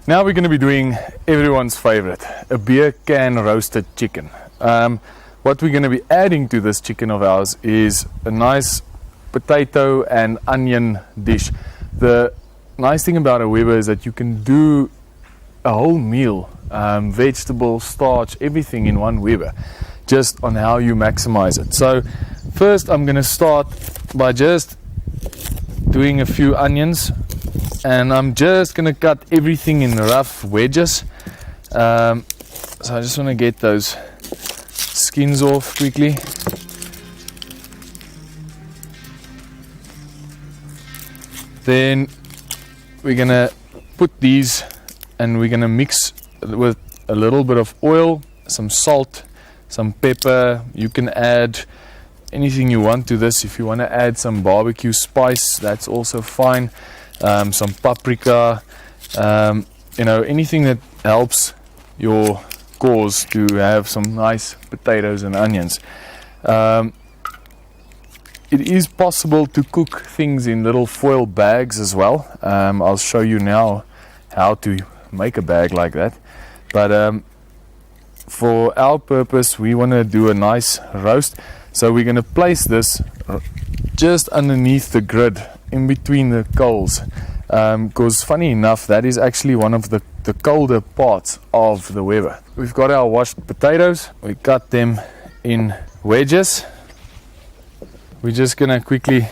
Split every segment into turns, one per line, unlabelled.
Now we're going to be doing everyone's favorite, a Beercan roasted chicken. What we're going to be adding to this chicken of ours is a nice potato and onion dish. The nice thing about a Weber is that you can do a whole meal, vegetables, starch, everything in one Weber, just on how you maximize it. So first I'm going to start by just doing a few onions, and I'm just going to cut everything in rough wedges. So I just want to get those skins off quickly. Then we're going to put these and we're going to mix with a little bit of oil, some salt, some pepper. You can add anything you want to this. If you want to add some barbecue spice, that's also fine. Some paprika, anything that helps your cause to have some nice potatoes and onions. It is possible to cook things in little foil bags as well. I'll show you now how to make a bag like that. But for our purpose, we want to do a nice roast. So we're going to place this just underneath the grid, in between the coals, because funny enough, that is actually one of the colder parts of the Weber. We've got our washed potatoes. We cut them in wedges. We're just going to quickly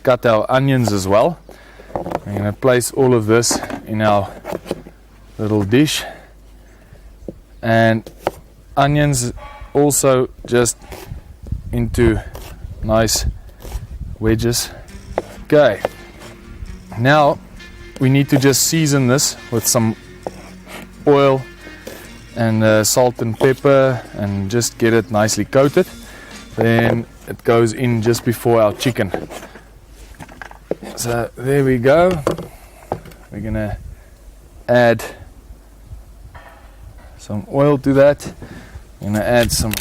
cut our onions as well. We're going to place all of this in our little dish, and onions also just into nice wedges. Okay, now we need to just season this with some oil and salt and pepper and just get it nicely coated. Then it goes in just before our chicken. So there we go. We're gonna add some oil to that. We're gonna add some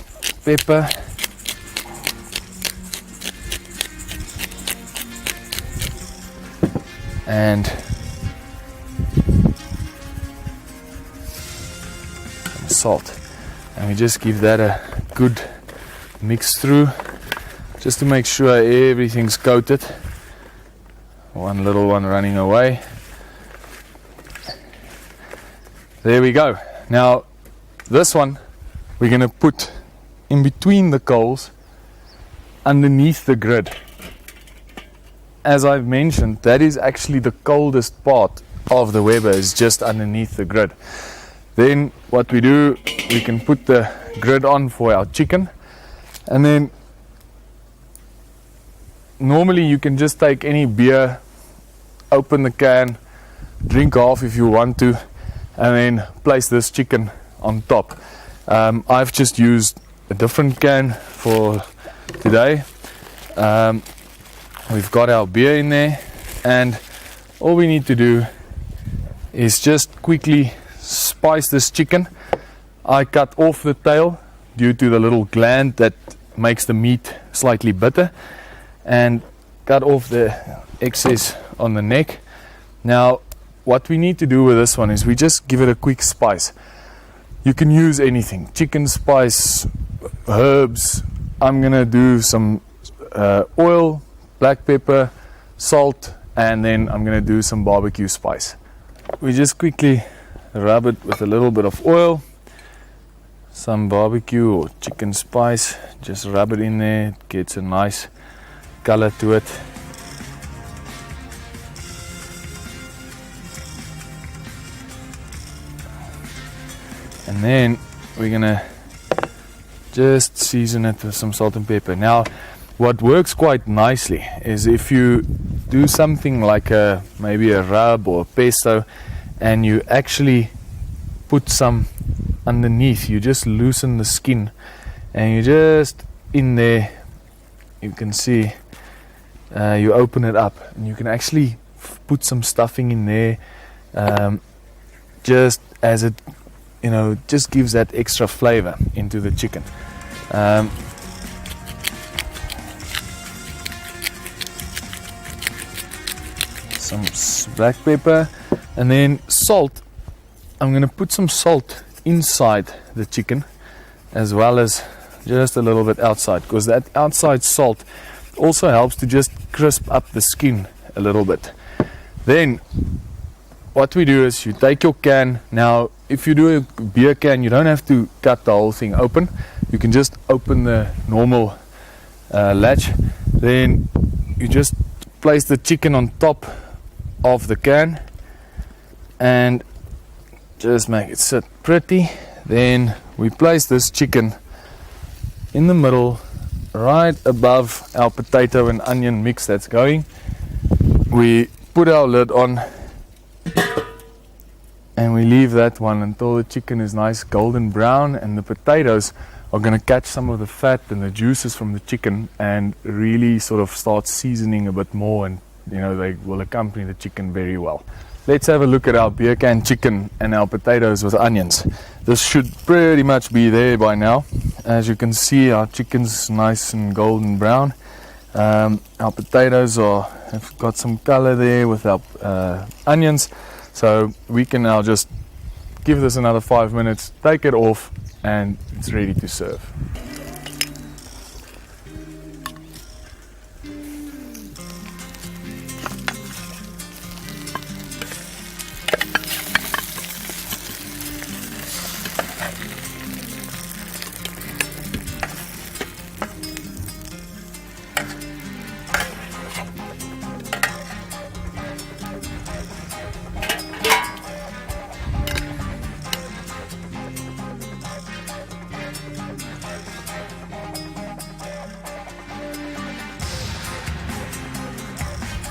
pepper. And some salt, and we just give that a good mix through, just to make sure everything's coated. One little one running away. There we go. Now this one we're going to put in between the coals, underneath the grid. As I've mentioned, that is actually the coldest part of the Weber, is just underneath the grid. Then what we do, we can put the grid on for our chicken, and then normally you can just take any beer, open the can, drink half if you want to, and then place this chicken on top. I've just used a different can for today. We've got our beer in there, and all we need to do is just quickly spice this chicken. I cut off the tail due to the little gland that makes the meat slightly bitter, and cut off the excess on the neck. Now what we need to do with this one is we just give it a quick spice. You can use anything, chicken spice, herbs. I'm gonna do some oil, black pepper, salt, and then I'm going to do some barbecue spice. We just quickly rub it with a little bit of oil, some barbecue or chicken spice, just rub it in there, it gets a nice color to it. And then we're going to just season it with some salt and pepper. Now what works quite nicely is if you do something like maybe a rub or a pesto, and you actually put some underneath, you just loosen the skin, and you just in there, you can see, you open it up, and you can actually put some stuffing in there, just as it, just gives that extra flavor into the chicken. Some black pepper, and then salt I'm going to put some salt inside the chicken as well as just a little bit outside, because that outside salt also helps to just crisp up the skin a little bit. Then what we do is you take your can. Now if you do a beer can, you don't have to cut the whole thing open. You can just open the normal latch. Then you just place the chicken on top of the can and just make it sit pretty. Then we place this chicken in the middle, right above our potato and onion mix that's going. We put our lid on and we leave that one until the chicken is nice golden brown, and the potatoes are going to catch some of the fat and the juices from the chicken and really sort of start seasoning a bit more, and they will accompany the chicken very well. Let's have a look at our Beercan chicken and our potatoes with onions. This should pretty much be there by now. As you can see, our chicken's nice and golden brown. Our potatoes have got some color there with our onions. So we can now just give this another 5 minutes, take it off, and it's ready to serve.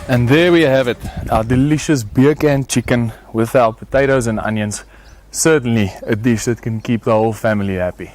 And there we have it, our delicious Beercan chicken with our potatoes and onions. Certainly a dish that can keep the whole family happy.